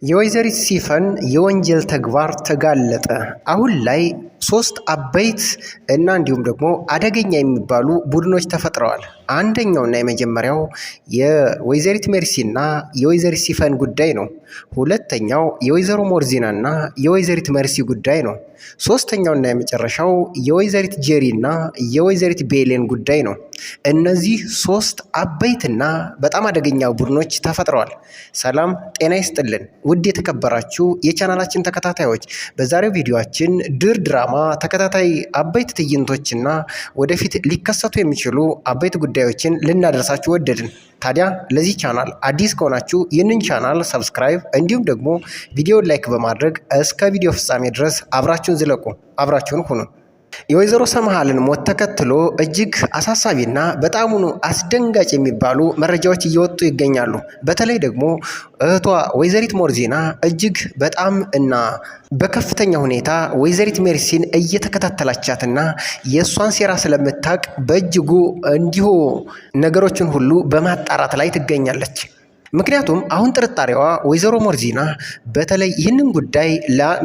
የወይዘሪት ሲፈን የወንጀል ተግባር ተጋለጠ። አሁን ላይ ሶስት አበይት እና እንዲሁም ደግሞ አደገኛ የሚባሉ ቡድኖች ተፈጥረዋል። አንደኛውና የመጀመሪያው የወይዘሪት ሜርሲና የወይዘሪት ሲፈን ጉዳይ ነው። ሁለተኛው የወይዘሮ ሞርዚናና የወይዘሪት ሜርሲ ጉዳይ ነው። ሶስተኛውና የመጨረሻው የወይዘሪት ጄሪና የወይዘሪት ቤሌን ጉዳይ ነው። እነዚህ ሶስት አበይትና በጣም አደገኛ ቡድኖች ተፈጥረዋል። ሰላም ጤና ይስጥልን ውድ የተከበራችሁ የቻናላችን ተከታታዮች፣ በዛሬው ቪዲዮአችን ድራማ ተከታታይ አበይት ትዕይንቶችና ወደፊት ሊከሰቱ የሚችሉ አበይት ጉዳዮችን ልናደርሳችሁ ወደድን። ታዲያ ለዚህ ቻናል አዲስ ከሆናችሁ ይህንን ቻናል ሰብስክራይብ እንዲሁም ደግሞ ቪዲዮን ላይክ በማድረግ እስከ ቪዲዮ ፍጻሜ ድረስ አብራችሁን ዝለቁ፣ አብራችሁን ሁኑ። የወይዘሮ ሰምሃልን ሞት ተከትሎ እጅግ አሳሳቢና በጣሙኑ አስደንጋጭ የሚባሉ መረጃዎች እየወጡ ይገኛሉ። በተለይ ደግሞ እህቷ ወይዘሪት ሞርዚና እጅግ በጣም እና በከፍተኛ ሁኔታ ወይዘሪት ሜርሲን እየተከታተላቻትና የእሷን ሴራ ስለምታውቅ በእጅጉ እንዲሁ ነገሮችን ሁሉ በማጣራት ላይ ትገኛለች። ምክንያቱም አሁን ጥርጣሬዋ ወይዘሮ ሞርዚና በተለይ ይህንን ጉዳይ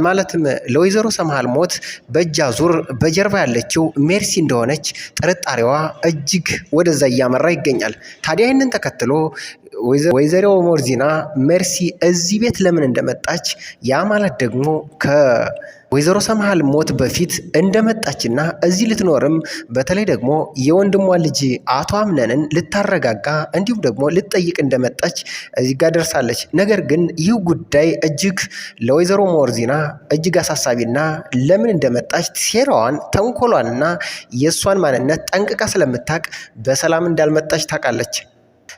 ማለትም ለወይዘሮ ሰምሃል ሞት በእጅ አዙር በጀርባ ያለችው ሜርሲ እንደሆነች ጥርጣሬዋ እጅግ ወደዛ እያመራ ይገኛል። ታዲያ ይህንን ተከትሎ ወይዘሮ ሞርዚና ሜርሲ እዚህ ቤት ለምን እንደመጣች ያ ማለት ደግሞ ከወይዘሮ ሰምሃል ሞት በፊት እንደመጣችና እዚህ ልትኖርም በተለይ ደግሞ የወንድሟ ልጅ አቶ አምነንን ልታረጋጋ እንዲሁም ደግሞ ልትጠይቅ እንደመጣች እዚህ ጋር ደርሳለች። ነገር ግን ይህ ጉዳይ እጅግ ለወይዘሮ ሞርዚና እጅግ አሳሳቢና ለምን እንደመጣች ሴራዋን፣ ተንኮሏንና የእሷን ማንነት ጠንቅቃ ስለምታውቅ በሰላም እንዳልመጣች ታውቃለች።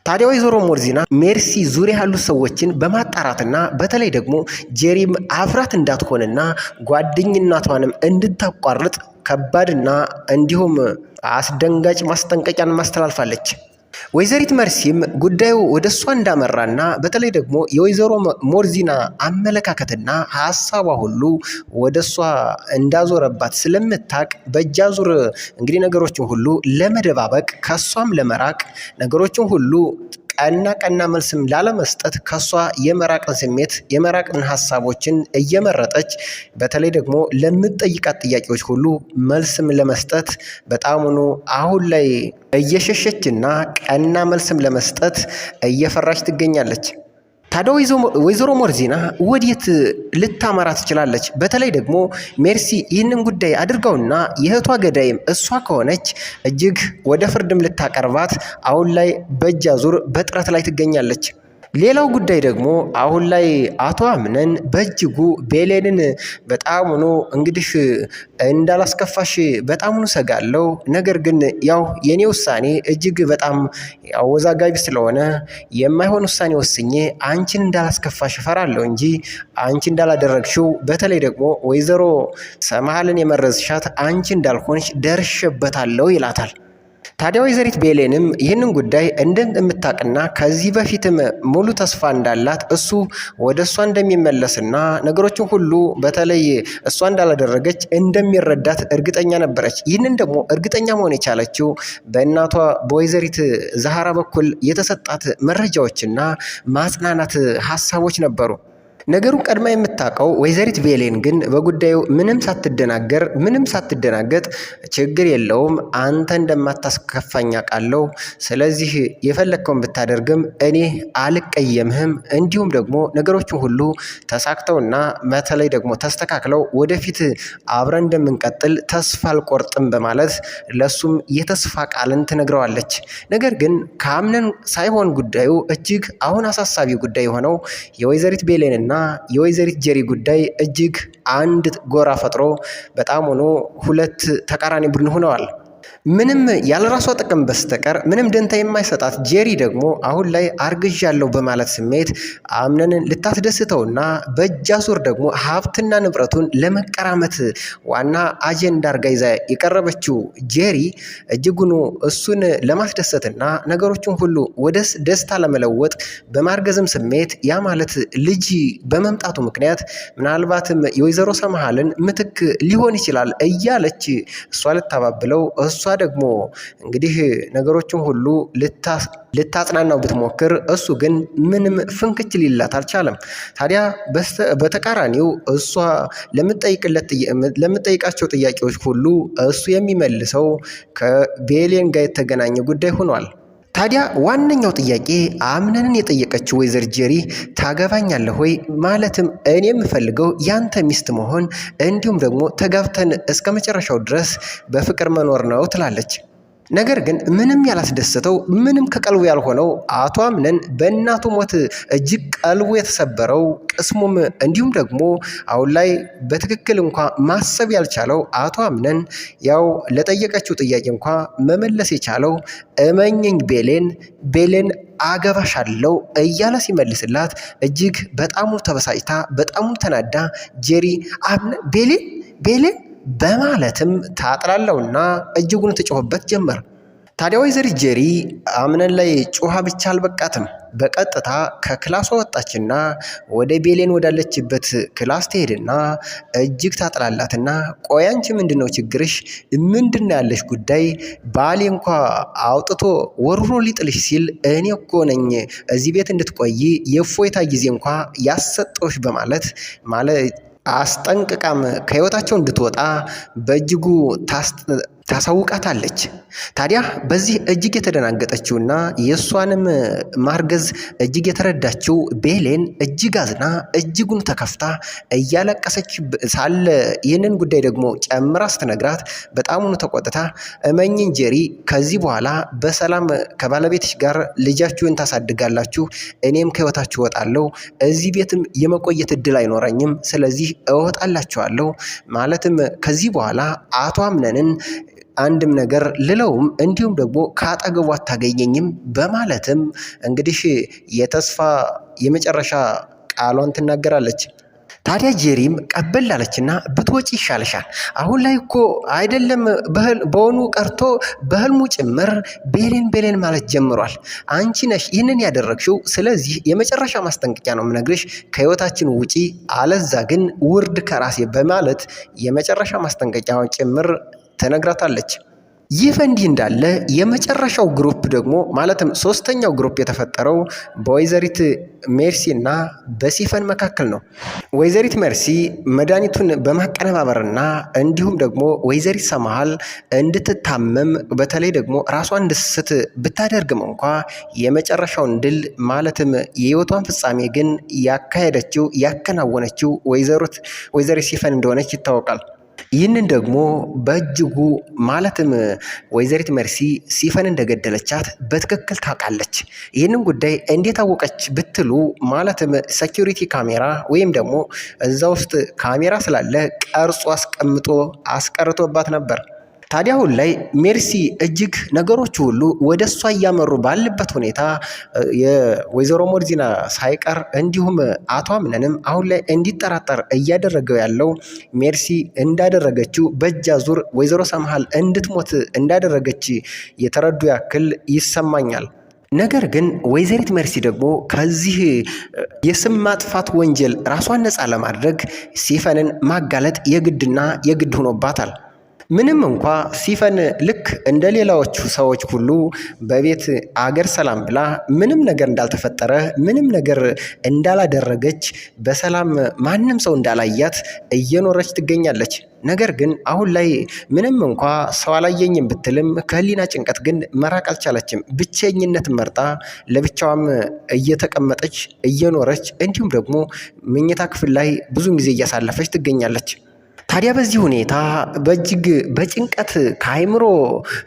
ታዲያ ወይዘሮ ሞርዚና ሜርሲ ዙሪያ ያሉ ሰዎችን በማጣራትና በተለይ ደግሞ ጄሪም አብራት እንዳትሆንና ጓደኝነቷንም እንድታቋርጥ ከባድና እንዲሁም አስደንጋጭ ማስጠንቀቂያን ማስተላልፋለች። ወይዘሪት መርሲም ጉዳዩ ወደ እሷ እንዳመራና በተለይ ደግሞ የወይዘሮ ሞርዚና አመለካከትና ሀሳቧ ሁሉ ወደ እሷ እንዳዞረባት ስለምታቅ በእጃዙር እንግዲህ ነገሮችን ሁሉ ለመደባበቅ ከእሷም ለመራቅ ነገሮችን ሁሉ ቀና መልስም ላለመስጠት ከሷ የመራቅን ስሜት የመራቅን ሀሳቦችን እየመረጠች በተለይ ደግሞ ለምትጠይቃት ጥያቄዎች ሁሉ መልስም ለመስጠት በጣሙኑ አሁን ላይ እየሸሸችና ቀና መልስም ለመስጠት እየፈራች ትገኛለች። ታዲያ ወይዘሮ ሞርዚና ወዴት ልታመራ ትችላለች? በተለይ ደግሞ ሜርሲ ይህንን ጉዳይ አድርገውና የእህቷ ገዳይም እሷ ከሆነች እጅግ ወደ ፍርድም ልታቀርባት አሁን ላይ በእጅ አዙር በጥረት ላይ ትገኛለች። ሌላው ጉዳይ ደግሞ አሁን ላይ አቶ አምነን በእጅጉ ቤሌንን በጣሙኑ እንግዲህ እንዳላስከፋሽ በጣሙኑ ሰጋለው። ነገር ግን ያው የኔ ውሳኔ እጅግ በጣም አወዛጋቢ ስለሆነ የማይሆን ውሳኔ ወስኜ አንቺን እንዳላስከፋሽ እፈራለሁ እንጂ አንቺ እንዳላደረግሽው በተለይ ደግሞ ወይዘሮ ሰምሃልን የመረዝሻት አንቺ እንዳልሆንሽ ደርሼበታለሁ ይላታል። ታዲያ ወይዘሪት ቤሌንም ይህንን ጉዳይ እንደምታውቅና ከዚህ በፊትም ሙሉ ተስፋ እንዳላት እሱ ወደ እሷ እንደሚመለስና ነገሮችን ሁሉ በተለይ እሷ እንዳላደረገች እንደሚረዳት እርግጠኛ ነበረች። ይህንን ደግሞ እርግጠኛ መሆን የቻለችው በእናቷ በወይዘሪት ዛሃራ በኩል የተሰጣት መረጃዎችና ማጽናናት ሀሳቦች ነበሩ። ነገሩን ቀድማ የምታውቀው ወይዘሪት ቤሌን ግን በጉዳዩ ምንም ሳትደናገጥ ችግር የለውም አንተ እንደማታስከፋኝ አውቃለሁ፣ ስለዚህ የፈለግከውን ብታደርግም እኔ አልቀየምህም፣ እንዲሁም ደግሞ ነገሮችን ሁሉ ተሳክተውና በተለይ ደግሞ ተስተካክለው ወደፊት አብረን እንደምንቀጥል ተስፋ አልቆርጥም በማለት ለሱም የተስፋ ቃልን ትነግረዋለች። ነገር ግን ከአምነን ሳይሆን ጉዳዩ እጅግ አሁን አሳሳቢ ጉዳይ የሆነው የወይዘሪት ቤሌንና የወይዘሪት ጄሪ ጉዳይ እጅግ አንድ ጎራ ፈጥሮ በጣም ሆኖ ሁለት ተቃራኒ ቡድን ሆነዋል። ምንም ያለራሷ ጥቅም በስተቀር ምንም ደንታ የማይሰጣት ጄሪ ደግሞ አሁን ላይ አርግዣለሁ በማለት ስሜት አምነንን ልታስደስተውና በእጃዙር ደግሞ ሀብትና ንብረቱን ለመቀራመት ዋና አጀንዳ አርጋ ይዛ የቀረበችው ጄሪ እጅጉኑ እሱን ለማስደሰትና ነገሮችን ሁሉ ወደ ደስታ ለመለወጥ በማርገዝም ስሜት ያ ማለት ልጅ በመምጣቱ ምክንያት ምናልባትም የወይዘሮ ሰምሃልን ምትክ ሊሆን ይችላል እያለች እሷ ልታባብለው እሷ ደግሞ እንግዲህ ነገሮችን ሁሉ ልታጽናናው ብትሞክር እሱ ግን ምንም ፍንክች ሊላት አልቻለም። ታዲያ በተቃራኒው እሷ ለምትጠይቃቸው ጥያቄዎች ሁሉ እሱ የሚመልሰው ከቤሌን ጋር የተገናኘ ጉዳይ ሆኗል። ታዲያ ዋነኛው ጥያቄ አምነንን የጠየቀችው ወይዘር ጄሪ ታገባኛለህ ወይ? ማለትም እኔ የምፈልገው ያንተ ሚስት መሆን እንዲሁም ደግሞ ተጋብተን እስከ መጨረሻው ድረስ በፍቅር መኖር ነው ትላለች። ነገር ግን ምንም ያላስደሰተው ምንም ከቀልቡ ያልሆነው አቶ አምነን በእናቱ ሞት እጅግ ቀልቡ የተሰበረው ቅስሙም እንዲሁም ደግሞ አሁን ላይ በትክክል እንኳ ማሰብ ያልቻለው አቶ አምነን ያው ለጠየቀችው ጥያቄ እንኳ መመለስ የቻለው እመኝኝ ቤሌን አገባሻለሁ እያለ ሲመልስላት እጅግ በጣሙ ተበሳጭታ በጣሙ ተናዳ ጄሪ ቤሌን በማለትም ታጥላለውና እጅጉን ትጮህበት ጀመር። ታዲያ ወይዘሪት ጄሪ አምነን ላይ ጮሃ ብቻ አልበቃትም። በቀጥታ ከክላሷ ወጣችና ወደ ቤሌን ወዳለችበት ክላስ ትሄድና እጅግ ታጥላላትና ቆይ አንቺ ምንድነው ችግርሽ? ምንድነው ያለሽ ጉዳይ? ባሌ እንኳ አውጥቶ ወርሮ ሊጥልሽ ሲል እኔ እኮ ነኝ እዚህ ቤት እንድትቆይ የእፎይታ ጊዜ እንኳ ያሰጠውሽ በማለት አስጠንቅቃም ከህይወታቸው እንድትወጣ በእጅጉ ታሳውቃታለች። ታዲያ በዚህ እጅግ የተደናገጠችውና የእሷንም ማርገዝ እጅግ የተረዳችው ቤሌን እጅግ አዝና እጅጉን ተከፍታ እያለቀሰች ሳለ ይህንን ጉዳይ ደግሞ ጨምራ ስትነግራት በጣሙኑ ተቆጥታ እመኝን ጄሪ፣ ከዚህ በኋላ በሰላም ከባለቤትሽ ጋር ልጃችሁን ታሳድጋላችሁ፣ እኔም ከህይወታችሁ እወጣለሁ፣ እዚህ ቤትም የመቆየት እድል አይኖረኝም፣ ስለዚህ እወጣላችኋለሁ። ማለትም ከዚህ በኋላ አቶ አምነንን አንድም ነገር ልለውም እንዲሁም ደግሞ ከአጠገቡ አታገኘኝም በማለትም እንግዲህ የተስፋ የመጨረሻ ቃሏን ትናገራለች። ታዲያ ጄሪም ቀበል አለችና ብትወጪ ይሻልሻል። አሁን ላይ እኮ አይደለም በሆኑ ቀርቶ በህልሙ ጭምር ቤሌን ማለት ጀምሯል። አንቺ ነሽ ይህንን ያደረግሽው። ስለዚህ የመጨረሻ ማስጠንቀቂያ ነው የምነግርሽ፣ ከህይወታችን ውጪ፣ አለዛ ግን ውርድ ከራሴ በማለት የመጨረሻ ማስጠንቀቂያውን ጭምር ትነግራታለች። ይህ በእንዲህ እንዳለ የመጨረሻው ግሩፕ ደግሞ ማለትም ሶስተኛው ግሩፕ የተፈጠረው በወይዘሪት ሜርሲ እና በሲፈን መካከል ነው። ወይዘሪት ሜርሲ መድኃኒቱን በማቀነባበርና እንዲሁም ደግሞ ወይዘሪት ሰማሃል እንድትታመም በተለይ ደግሞ ራሷን እንድትስት ብታደርግም እንኳ የመጨረሻውን ድል ማለትም የህይወቷን ፍጻሜ ግን ያከናወነችው ወይዘሪት ሲፈን እንደሆነች ይታወቃል። ይህንን ደግሞ በእጅጉ ማለትም ወይዘሪት ሜርሲ ሲፈን እንደገደለቻት በትክክል ታውቃለች። ይህንን ጉዳይ እንዴት አወቀች ብትሉ ማለትም ሴኪሪቲ ካሜራ ወይም ደግሞ እዛ ውስጥ ካሜራ ስላለ ቀርጾ አስቀርቶባት ነበር። ታዲያ አሁን ላይ ሜርሲ እጅግ ነገሮች ሁሉ ወደ እሷ እያመሩ ባለበት ሁኔታ የወይዘሮ ሞርዚና ሳይቀር እንዲሁም አቶ አምነንም አሁን ላይ እንዲጠራጠር እያደረገው ያለው ሜርሲ እንዳደረገችው በእጅ አዙር ወይዘሮ ሰምሃል እንድትሞት እንዳደረገች የተረዱ ያክል ይሰማኛል። ነገር ግን ወይዘሪት ሜርሲ ደግሞ ከዚህ የስም ማጥፋት ወንጀል ራሷን ነፃ ለማድረግ ሲፈንን ማጋለጥ የግድ ሆኖባታል። ምንም እንኳ ሲፈን ልክ እንደ ሌላዎቹ ሰዎች ሁሉ በቤት አገር ሰላም ብላ ምንም ነገር እንዳልተፈጠረ ምንም ነገር እንዳላደረገች በሰላም ማንም ሰው እንዳላያት እየኖረች ትገኛለች። ነገር ግን አሁን ላይ ምንም እንኳ ሰው አላየኝም ብትልም ከህሊና ጭንቀት ግን መራቅ አልቻለችም። ብቸኝነት መርጣ ለብቻዋም እየተቀመጠች እየኖረች እንዲሁም ደግሞ መኝታ ክፍል ላይ ብዙን ጊዜ እያሳለፈች ትገኛለች። ታዲያ በዚህ ሁኔታ በእጅግ በጭንቀት ከአይምሮ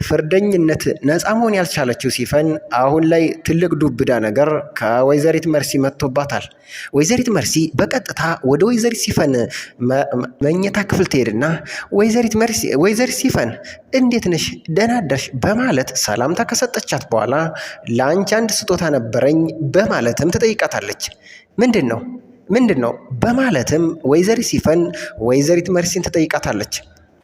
ፍርደኝነት ነፃ መሆን ያልቻለችው ሲፈን አሁን ላይ ትልቅ ዱብዳ ነገር ከወይዘሪት ሜርሲ መጥቶባታል። ወይዘሪት ሜርሲ በቀጥታ ወደ ወይዘሪት ሲፈን መኝታ ክፍል ትሄድና ወይዘሪት ሲፈን እንዴት ነሽ? ደህና አደርሽ? በማለት ሰላምታ ከሰጠቻት በኋላ ለአንቺ አንድ ስጦታ ነበረኝ በማለትም ትጠይቃታለች። ምንድን ነው በማለትም ወይዘሪት ሲፈን ወይዘሪት ሜርሲን ትጠይቃታለች።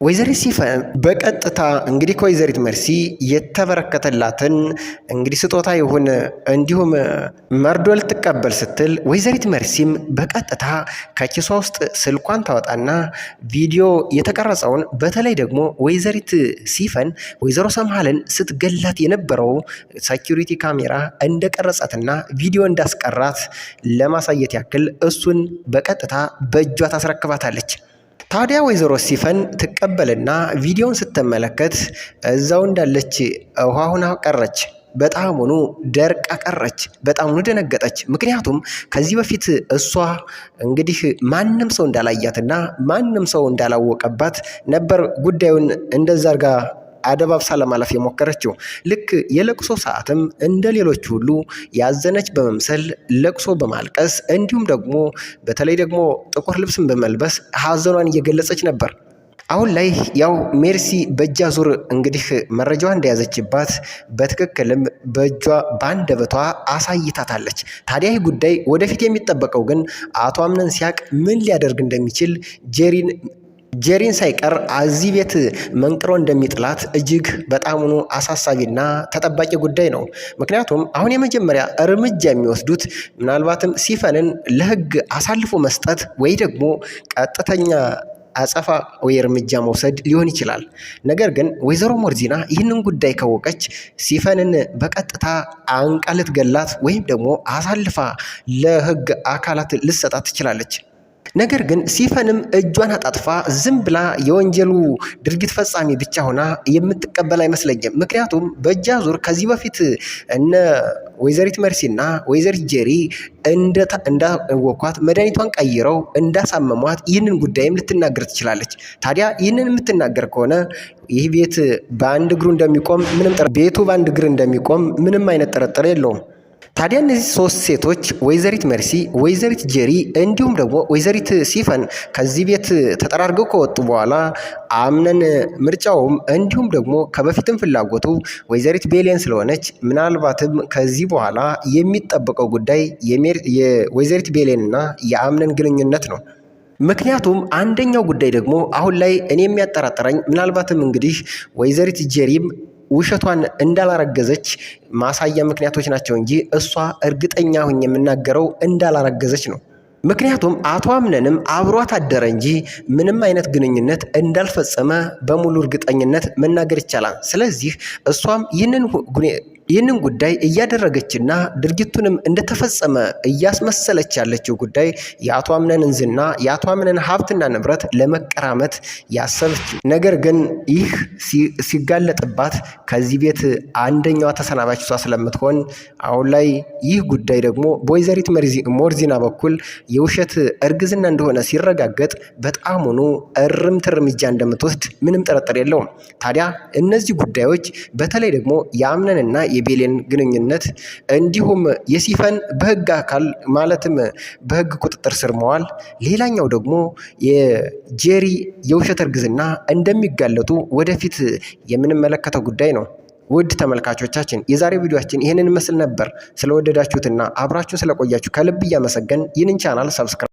ወይዘሪት ሲፈን በቀጥታ እንግዲህ ከወይዘሪት መርሲ የተበረከተላትን እንግዲህ ስጦታ ይሁን እንዲሁም መርዶ ልትቀበል ስትል ወይዘሪት መርሲም በቀጥታ ከኪሷ ውስጥ ስልኳን ታወጣና ቪዲዮ የተቀረጸውን በተለይ ደግሞ ወይዘሪት ሲፈን ወይዘሮ ሰምሃልን ስትገላት የነበረው ሴኩሪቲ ካሜራ እንደቀረጻትና ቪዲዮ እንዳስቀራት ለማሳየት ያክል እሱን በቀጥታ በእጇ ታስረክባታለች። ታዲያ ወይዘሮ ሲፈን ትቀበልና ቪዲዮን ስትመለከት እዛው እንዳለች ውሃ ሁና ቀረች። በጣሙኑ ደርቃ ቀረች። በጣሙኑ ደነገጠች። ምክንያቱም ከዚህ በፊት እሷ እንግዲህ ማንም ሰው እንዳላያትና ማንም ሰው እንዳላወቀባት ነበር ጉዳዩን እንደዛ አድርጋ አደባብሳ ለማለፍ የሞከረችው። ልክ የለቅሶ ሰዓትም እንደ ሌሎች ሁሉ ያዘነች በመምሰል ለቅሶ በማልቀስ እንዲሁም ደግሞ በተለይ ደግሞ ጥቁር ልብስን በመልበስ ሀዘኗን እየገለጸች ነበር። አሁን ላይ ያው ሜርሲ በእጅ አዙር እንግዲህ መረጃዋ እንደያዘችባት በትክክልም በእጇ በአንደበቷ አሳይታታለች። ታዲያ ይህ ጉዳይ ወደፊት የሚጠበቀው ግን አቶ አምነን ሲያቅ ምን ሊያደርግ እንደሚችል ጄሪን ሳይቀር እዚህ ቤት መንቅሮ እንደሚጥላት እጅግ በጣሙኑ አሳሳቢና ተጠባቂ ጉዳይ ነው። ምክንያቱም አሁን የመጀመሪያ እርምጃ የሚወስዱት ምናልባትም ሲፈንን ለሕግ አሳልፎ መስጠት ወይ ደግሞ ቀጥተኛ አጸፋ ወይ እርምጃ መውሰድ ሊሆን ይችላል። ነገር ግን ወይዘሮ ሞርዚና ይህንን ጉዳይ ካወቀች ሲፈንን በቀጥታ አንቃ ልትገላት ወይም ደግሞ አሳልፋ ለሕግ አካላት ልትሰጣት ትችላለች። ነገር ግን ሲፈንም እጇን አጣጥፋ ዝም ብላ የወንጀሉ ድርጊት ፈጻሚ ብቻ ሆና የምትቀበል አይመስለኝም። ምክንያቱም በእጅ አዙር ከዚህ በፊት እነ ወይዘሪት መርሲና ወይዘሪት ጄሪ እንዳወኳት መድኃኒቷን ቀይረው እንዳሳመሟት ይህንን ጉዳይም ልትናገር ትችላለች። ታዲያ ይህንን የምትናገር ከሆነ ይህ ቤት በአንድ እግሩ እንደሚቆም ቤቱ በአንድ እግር እንደሚቆም ምንም አይነት ጥርጥር የለውም። ታዲያ እነዚህ ሶስት ሴቶች ወይዘሪት መርሲ፣ ወይዘሪት ጄሪ እንዲሁም ደግሞ ወይዘሪት ሲፈን ከዚህ ቤት ተጠራርገው ከወጡ በኋላ አምነን ምርጫውም እንዲሁም ደግሞ ከበፊትም ፍላጎቱ ወይዘሪት ቤሌን ስለሆነች ምናልባትም ከዚህ በኋላ የሚጠበቀው ጉዳይ የወይዘሪት ቤሌንና የአምነን ግንኙነት ነው። ምክንያቱም አንደኛው ጉዳይ ደግሞ አሁን ላይ እኔ የሚያጠራጥረኝ ምናልባትም እንግዲህ ወይዘሪት ጄሪም ውሸቷን እንዳላረገዘች ማሳያ ምክንያቶች ናቸው እንጂ እሷ እርግጠኛ ሁኝ የምናገረው እንዳላረገዘች ነው። ምክንያቱም አቶ አምነንም አብሯት አደረ እንጂ ምንም አይነት ግንኙነት እንዳልፈጸመ በሙሉ እርግጠኝነት መናገር ይቻላል። ስለዚህ እሷም ይህንን ጉዳይ እያደረገችና ድርጊቱንም እንደተፈጸመ እያስመሰለች ያለችው ጉዳይ የአቶ አምነንን ዝና የአቶ አምነን ሀብትና ንብረት ለመቀራመት ያሰበች፣ ነገር ግን ይህ ሲጋለጥባት ከዚህ ቤት አንደኛዋ ተሰናባች እሷ ስለምትሆን አሁን ላይ ይህ ጉዳይ ደግሞ በወይዘሪት ሞርዚና በኩል የውሸት እርግዝና እንደሆነ ሲረጋገጥ በጣሙኑ እርምት እርምጃ እንደምትወስድ ምንም ጥርጥር የለውም። ታዲያ እነዚህ ጉዳዮች በተለይ ደግሞ የአምነንና የቤሌን ግንኙነት እንዲሁም የሲፈን በሕግ አካል ማለትም በሕግ ቁጥጥር ስር መዋል፣ ሌላኛው ደግሞ የጄሪ የውሸት እርግዝና እንደሚጋለጡ ወደፊት የምንመለከተው ጉዳይ ነው። ውድ ተመልካቾቻችን የዛሬው ቪዲዮአችን ይህንን መስል ነበር። ስለወደዳችሁትና አብራችሁ ስለቆያችሁ ከልብ እያመሰገን ይህንን ቻናል ሰብስክራይብ